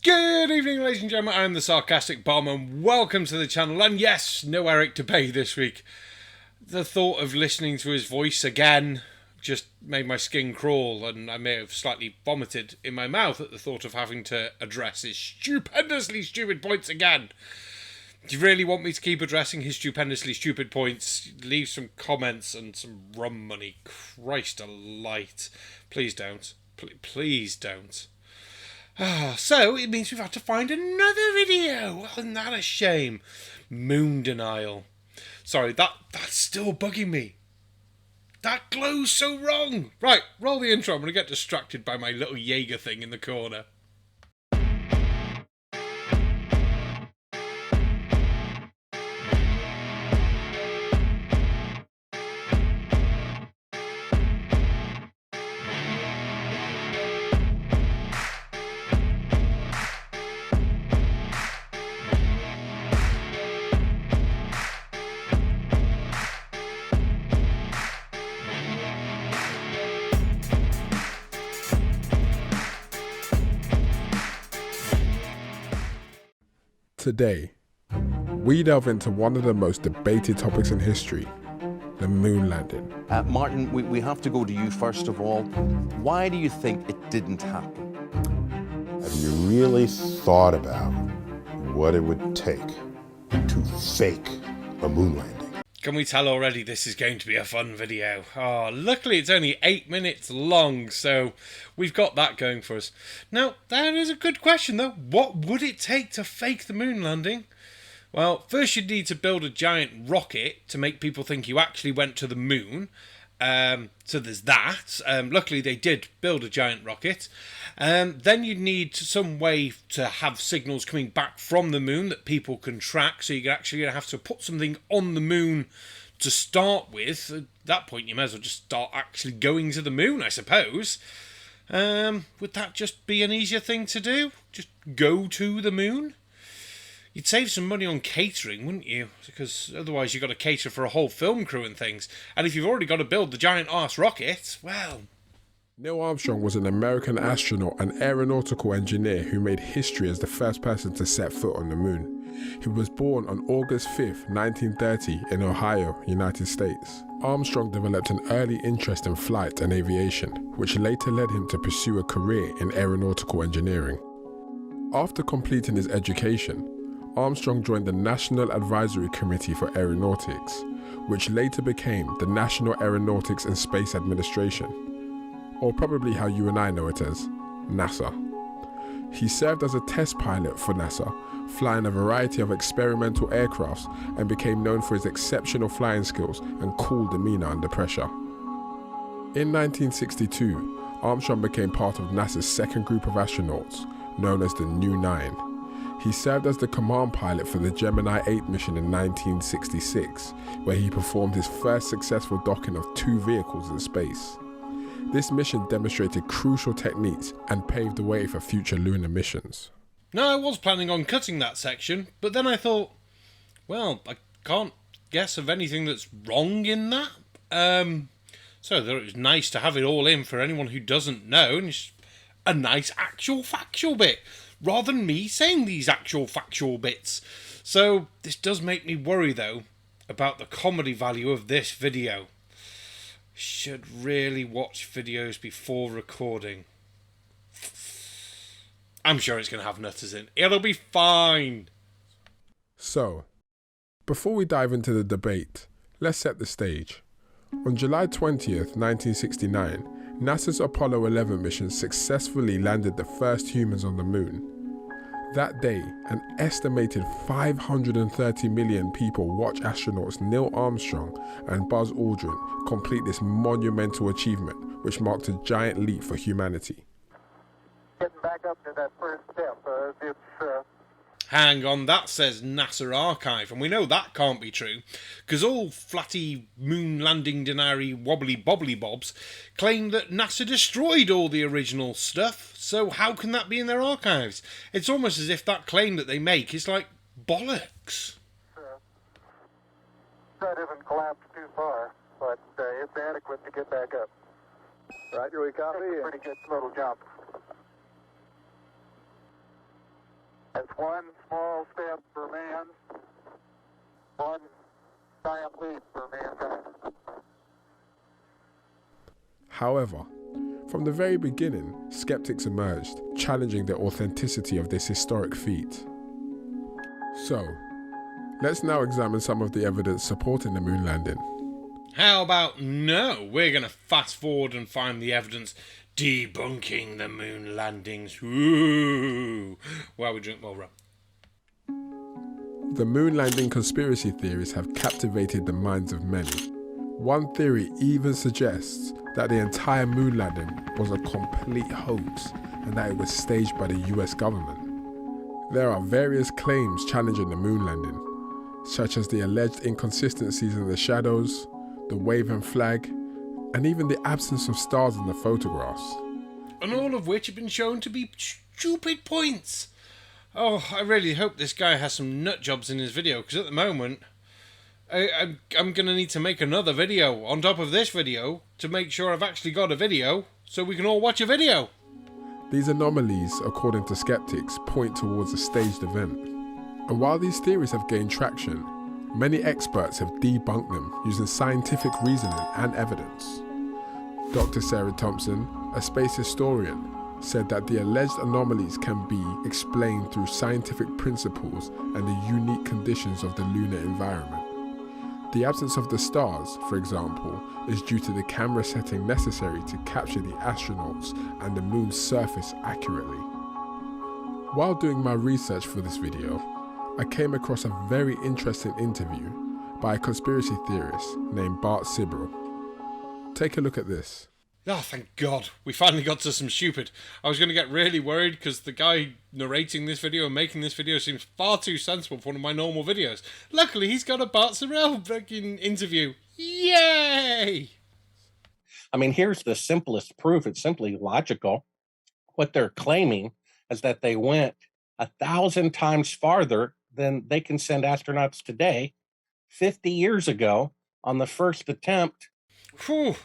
Good evening, ladies and gentlemen. I'm the Sarcastic Bomb, and welcome to the channel. And yes, no Eric to pay this week. The thought of listening to his voice again just made my skin crawl, and I may have slightly vomited in my mouth at the thought of having to address his stupendously stupid points again. Do you really want me to keep addressing his stupendously stupid points? Leave some comments and some rum money. Christ alight. Please don't. Please don't. So, it means we've had to find another video. Well, isn't that a shame? Moon denial. Sorry, that's still bugging me. That glow's so wrong. Right, roll the intro. I'm going to get distracted by my little Jaeger thing in the corner. Today, we delve into one of the most debated topics in history, the moon landing. Martin, we have to go to you first of all. Why do you think it didn't happen? Have you really thought about what it would take to fake a moon landing? Can we tell already this is going to be a fun video? Oh, luckily it's only 8 minutes long, so we've got that going for us. Now, that is a good question though. What would it take to fake the moon landing? Well, first you'd need to build a giant rocket to make people think you actually went to the moon. So there's that. Luckily they did build a giant rocket. Then you'd need some way to have signals coming back from the moon that people can track. So you're actually going to have to put something on the moon to start with. At that point you may as well just start actually going to the moon, I suppose. Would that just be an easier thing to do? Just go to the moon? You'd save some money on catering, wouldn't you? Because otherwise you've got to cater for a whole film crew and things. And if you've already got to build the giant arse rocket, well... Neil Armstrong was an American astronaut and aeronautical engineer who made history as the first person to set foot on the moon. He was born on August 5th, 1930 in Ohio, United States. Armstrong developed an early interest in flight and aviation, which later led him to pursue a career in aeronautical engineering. After completing his education, Armstrong joined the National Advisory Committee for Aeronautics, which later became the National Aeronautics and Space Administration, or probably how you and I know it as NASA. He served as a test pilot for NASA, flying a variety of experimental aircrafts, and became known for his exceptional flying skills and cool demeanor under pressure. In 1962, Armstrong became part of NASA's second group of astronauts, known as the New Nine. He served as the command pilot for the Gemini 8 mission in 1966, where he performed his first successful docking of 2 vehicles in space. This mission demonstrated crucial techniques and paved the way for future lunar missions. Now, I was planning on cutting that section, but then I thought, well, I can't guess of anything that's wrong in that. So I thought it was nice to have it all in for anyone who doesn't know, and it's a nice actual factual bit, rather than me saying these actual factual bits. So this does make me worry, though, about the comedy value of this video. Should really watch videos before recording. I'm sure it's going to have nutters in. It'll be fine. So, before we dive into the debate, let's set the stage. On July 20th, 1969, NASA's Apollo 11 mission successfully landed the first humans on the moon. That day, an estimated 530 million people watched astronauts Neil Armstrong and Buzz Aldrin complete this monumental achievement, which marked a giant leap for humanity. Getting back up to that first step, Hang on, that says NASA Archive, and we know that can't be true, because all flatty moon landing denary wobbly bobbly bobs claim that NASA destroyed all the original stuff, so how can that be in their archives? It's almost as if that claim that they make is like bollocks. That isn't collapsed too far, but it's adequate to get back up. Roger, we copy. Pretty good little jump. That's one small step for man, one giant leap for mankind. However, from the very beginning, skeptics emerged, challenging the authenticity of this historic feat. So, let's now examine some of the evidence supporting the moon landing. How about no? We're going to fast forward and find the evidence debunking the moon landings. Ooh. While we drink more rum. The moon landing conspiracy theories have captivated the minds of many. One theory even suggests that the entire moon landing was a complete hoax and that it was staged by the US government. There are various claims challenging the moon landing, such as the alleged inconsistencies in the shadows, the waving flag, and even the absence of stars in the photographs. And all of which have been shown to be stupid points. Oh, I really hope this guy has some nut jobs in his video, because at the moment, I'm going to need to make another video on top of this video to make sure I've actually got a video so we can all watch a video. These anomalies, according to skeptics, point towards a staged event. And while these theories have gained traction, many experts have debunked them using scientific reasoning and evidence. Dr. Sarah Thompson, a space historian, said that the alleged anomalies can be explained through scientific principles and the unique conditions of the lunar environment. The absence of the stars, for example, is due to the camera setting necessary to capture the astronauts and the moon's surface accurately. While doing my research for this video, I came across a very interesting interview by a conspiracy theorist named Bart Sibreals. Take a look at this. Oh, thank God. We finally got to some stupid. I was going to get really worried because the guy narrating this video and making this video seems far too sensible for one of my normal videos. Luckily, he's got a Bart Sibreals fucking interview. Yay! I mean, here's the simplest proof. It's simply logical. What they're claiming is that they went 1,000 times farther than they can send astronauts today, 50 years ago, on the first attempt. Whew.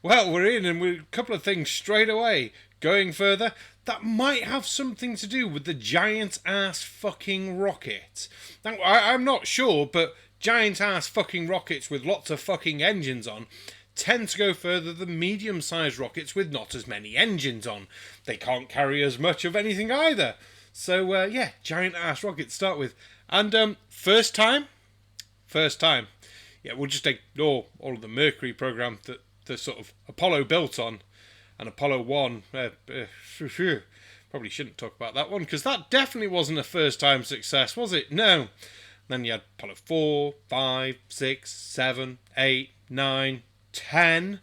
Well, we're in and we're a couple of things straight away. Going further, that might have something to do with the giant-ass fucking rocket. Now, I'm not sure, but giant-ass fucking rockets with lots of fucking engines on tend to go further than medium-sized rockets with not as many engines on. They can't carry as much of anything either. So, yeah, giant-ass rockets to start with. And, first time? First time. Yeah, we'll just ignore all of the Mercury program that the sort of Apollo built on, and Apollo 1, probably shouldn't talk about that one, because that definitely wasn't a first-time success, was it? No. Then you had Apollo 4, 5, 6, 7, 8, 9, 10.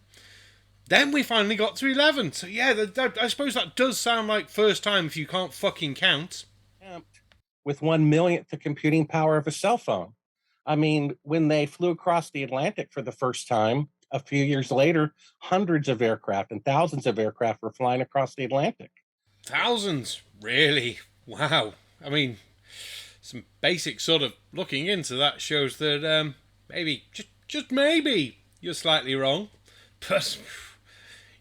Then we finally got to 11. So yeah, I suppose that does sound like first time if you can't fucking count. With 1/1,000th the computing power of a cell phone. I mean, when they flew across the Atlantic for the first time, a few years later, hundreds of aircraft and thousands of aircraft were flying across the Atlantic. Thousands? Really? Wow. I mean, some basic sort of looking into that shows that maybe, just maybe, you're slightly wrong. But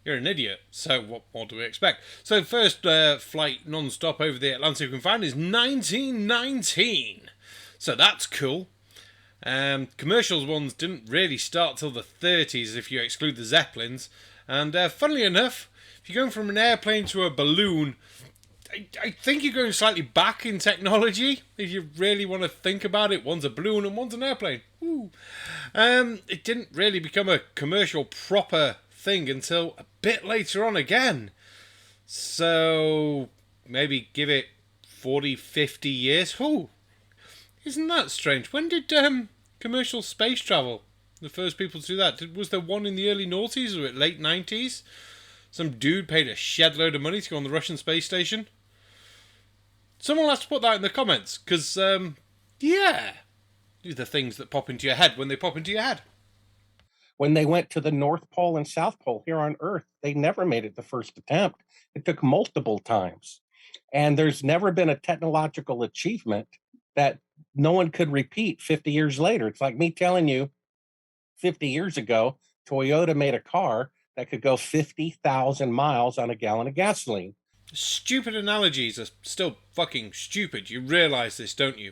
you're an idiot, so what more do we expect? So first flight non-stop over the Atlantic we can find is 1919. So that's cool. Commercial ones didn't really start till the 30s if you exclude the Zeppelins. And funnily enough, if you're going from an airplane to a balloon, I think you're going slightly back in technology. If you really want to think about it, one's a balloon and one's an airplane. Woo. It didn't really become a commercial proper thing until a bit later on again. So maybe give it 40, 50 years. Ooh. Isn't that strange? When did commercial space travel, the first people to do that, was there one in the early noughties or late 90s? Some dude paid a shed load of money to go on the Russian space station. Someone has to put that in the comments, because, yeah, these are the things that pop into your head when they pop into your head. When they went to the North Pole and South Pole here on Earth, they never made it the first attempt. It took multiple times. And there's never been a technological achievement that no one could repeat 50 years later. It's like me telling you 50 years ago, Toyota made a car that could go 50,000 miles on a gallon of gasoline. Stupid analogies are still fucking stupid. You realise this, don't you?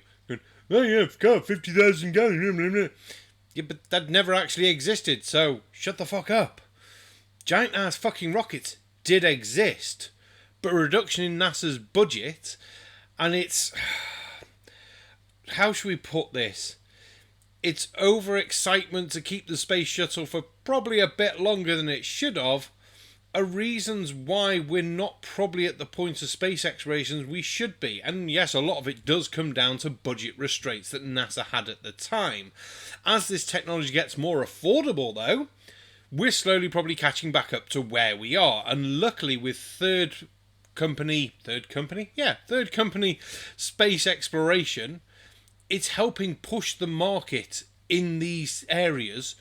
Oh yeah, car 50,000 gallons. Yeah, but that never actually existed, so shut the fuck up. Giant ass fucking rockets did exist, but a reduction in NASA's budget, and it's... how should we put this? It's overexcitement to keep the space shuttle for probably a bit longer than it should have, are reasons why we're not probably at the point of space explorations we should be. And yes, a lot of it does come down to budget restraints that NASA had at the time. As this technology gets more affordable, though, we're slowly probably catching back up to where we are. And luckily, with third company space exploration, it's helping push the market in these areas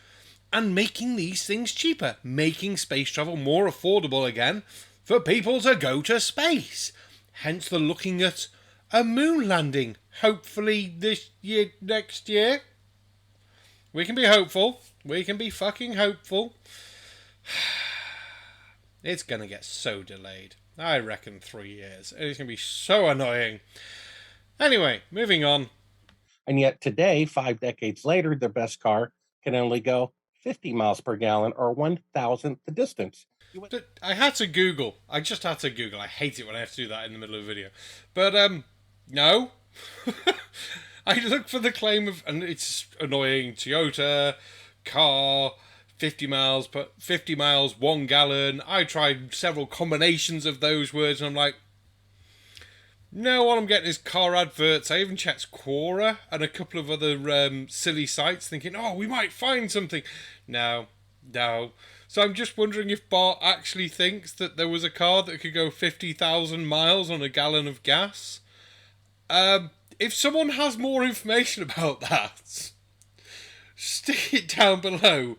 and making these things cheaper, making space travel more affordable again for people to go to space. Hence they're looking at a moon landing, hopefully this year, next year. We can be hopeful. We can be fucking hopeful. It's going to get so delayed. I reckon 3 years. It's going to be so annoying. Anyway, moving on. And yet today, 5 decades later, the best car can only go 50 miles per gallon or 1,000th the distance. I had to Google. I just had to Google. I hate it when I have to do that in the middle of a video. But, no. I look for the claim of, and it's annoying, Toyota, car, 50 miles, 1 gallon. I tried several combinations of those words and I'm like, no, all I'm getting is car adverts. I even checked Quora and a couple of other silly sites thinking, oh, we might find something. No. So I'm just wondering if Bart actually thinks that there was a car that could go 50,000 miles on a gallon of gas. If someone has more information about that, stick it down below.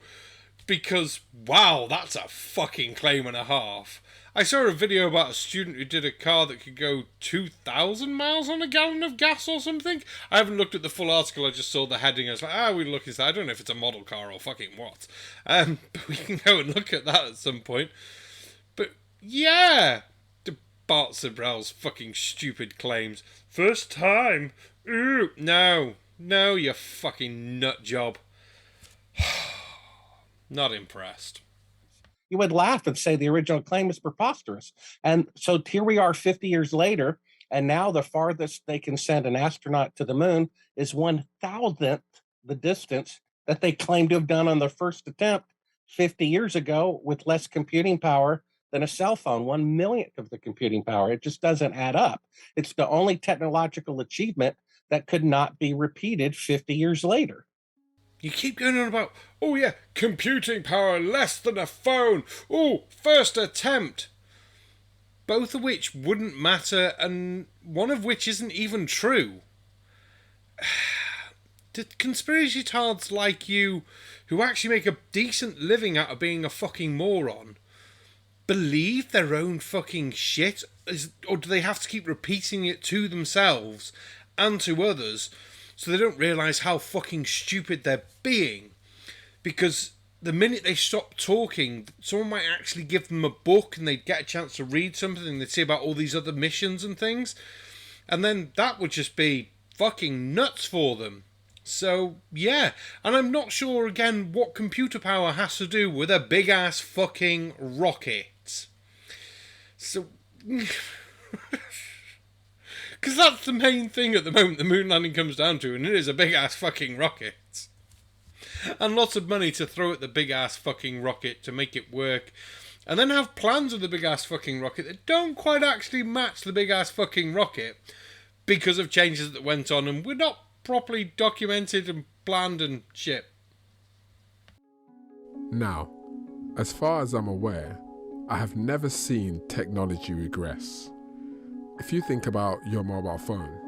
Because, wow, that's a fucking claim and a half. I saw a video about a student who did a car that could go 2,000 miles on a gallon of gas or something. I haven't looked at the full article, I just saw the heading. I was like, we'll look at that. I don't know if it's a model car or fucking what. But we can go and look at that at some point. But, yeah, the Bart Sibreals fucking stupid claims. First time. Ooh, no, you fucking nut job. Not impressed. You would laugh and say the original claim is preposterous. And so here we are 50 years later, and now the farthest they can send an astronaut to the moon is 1,000th the distance that they claimed to have done on their first attempt 50 years ago with less computing power than a cell phone, 1/1,000,000th of the computing power. It just doesn't add up. It's the only technological achievement that could not be repeated 50 years later. You keep going on about, oh yeah, computing power less than a phone. Oh, first attempt. Both of which wouldn't matter, and one of which isn't even true. Do conspiracy tards like you, who actually make a decent living out of being a fucking moron, believe their own fucking shit? Or do they have to keep repeating it to themselves and to others so they don't realise how fucking stupid they're being? Because the minute they stop talking, someone might actually give them a book and they'd get a chance to read something and they'd see about all these other missions and things. And then that would just be fucking nuts for them. So, yeah. And I'm not sure, again, what computer power has to do with a big-ass fucking rocket. So... because that's the main thing at the moment the moon landing comes down to, and it is a big-ass fucking rocket. And lots of money to throw at the big-ass fucking rocket to make it work. And then have plans of the big-ass fucking rocket that don't quite actually match the big-ass fucking rocket because of changes that went on and were not properly documented and planned and shit. Now, as far as I'm aware, I have never seen technology regress. If you think about your mobile phone,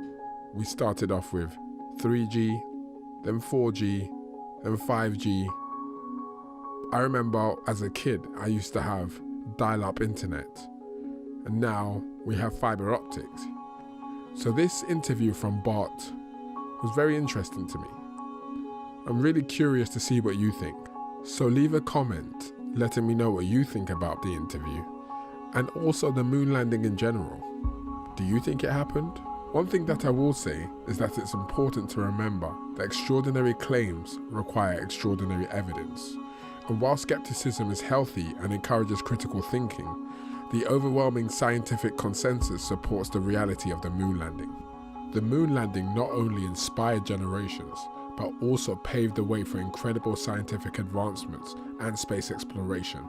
we started off with 3G, then 4G, then 5G. I remember as a kid, I used to have dial-up internet, and now we have fiber optics. So this interview from Bart was very interesting to me. I'm really curious to see what you think. So leave a comment letting me know what you think about the interview, And also the moon landing in general. Do you think it happened? One thing that I will say is that it's important to remember that extraordinary claims require extraordinary evidence. And while skepticism is healthy and encourages critical thinking, the overwhelming scientific consensus supports the reality of the moon landing. The moon landing not only inspired generations, but also paved the way for incredible scientific advancements and space exploration.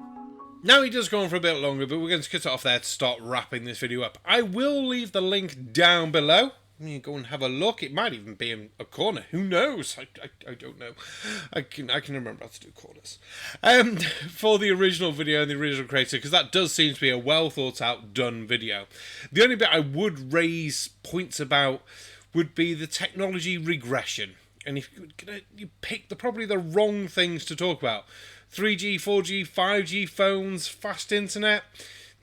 Now he does go on for a bit longer, but we're going to cut it off there to start wrapping this video up. I will leave the link down below. You go and have a look. It might even be in a corner. Who knows? I don't know. I can remember how to do corners. For the original video and the original creator, because that does seem to be a well thought out, done video. The only bit I would raise points about would be the technology regression. And if you pick probably the wrong things to talk about. 3G, 4G, 5G phones, fast internet.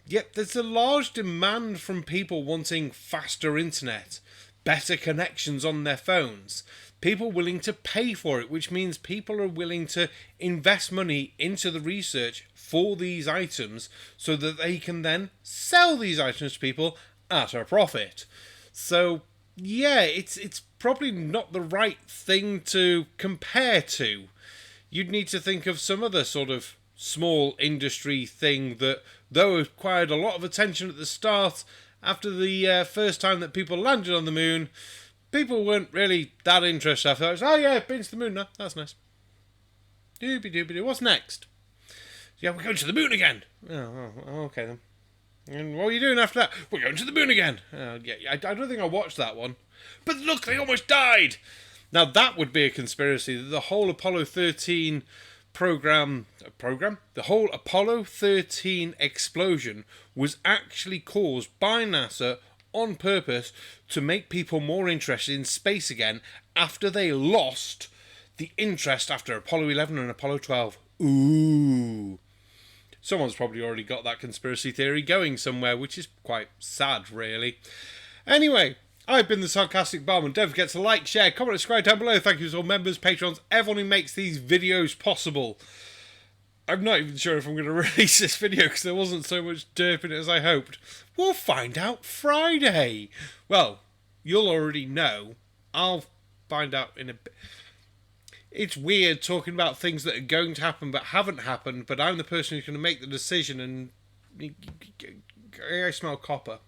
Yet there's a large demand from people wanting faster internet, better connections on their phones, people willing to pay for it, which means people are willing to invest money into the research for these items so that they can then sell these items to people at a profit. So yeah, it's probably not the right thing to compare to. You'd need to think of some other sort of small industry thing that, though acquired a lot of attention at the start, after the first time that people landed on the moon, people weren't really that interested after that. Oh yeah, been to the moon now, that's nice. Doobie-doobie-doo, what's next? Yeah, we're going to the moon again. Oh, okay then. And what are you doing after that? We're going to the moon again. Yeah, I don't think I watched that one. But look, they almost died. Now that would be a conspiracy. The whole Apollo 13 program, the whole Apollo 13 explosion was actually caused by NASA on purpose to make people more interested in space again after they lost the interest after Apollo 11 and Apollo 12. Ooh. Someone's probably already got that conspiracy theory going somewhere, which is quite sad, really. Anyway, I've been the Sarcastic Barman. Don't forget to like, share, comment, subscribe down below. Thank you to all members, patrons, everyone who makes these videos possible. I'm not even sure if I'm going to release this video because there wasn't so much derp in it as I hoped. We'll find out Friday. Well, you'll already know. I'll find out in a bit. It's weird talking about things that are going to happen but haven't happened, but I'm the person who's going to make the decision, and I smell copper.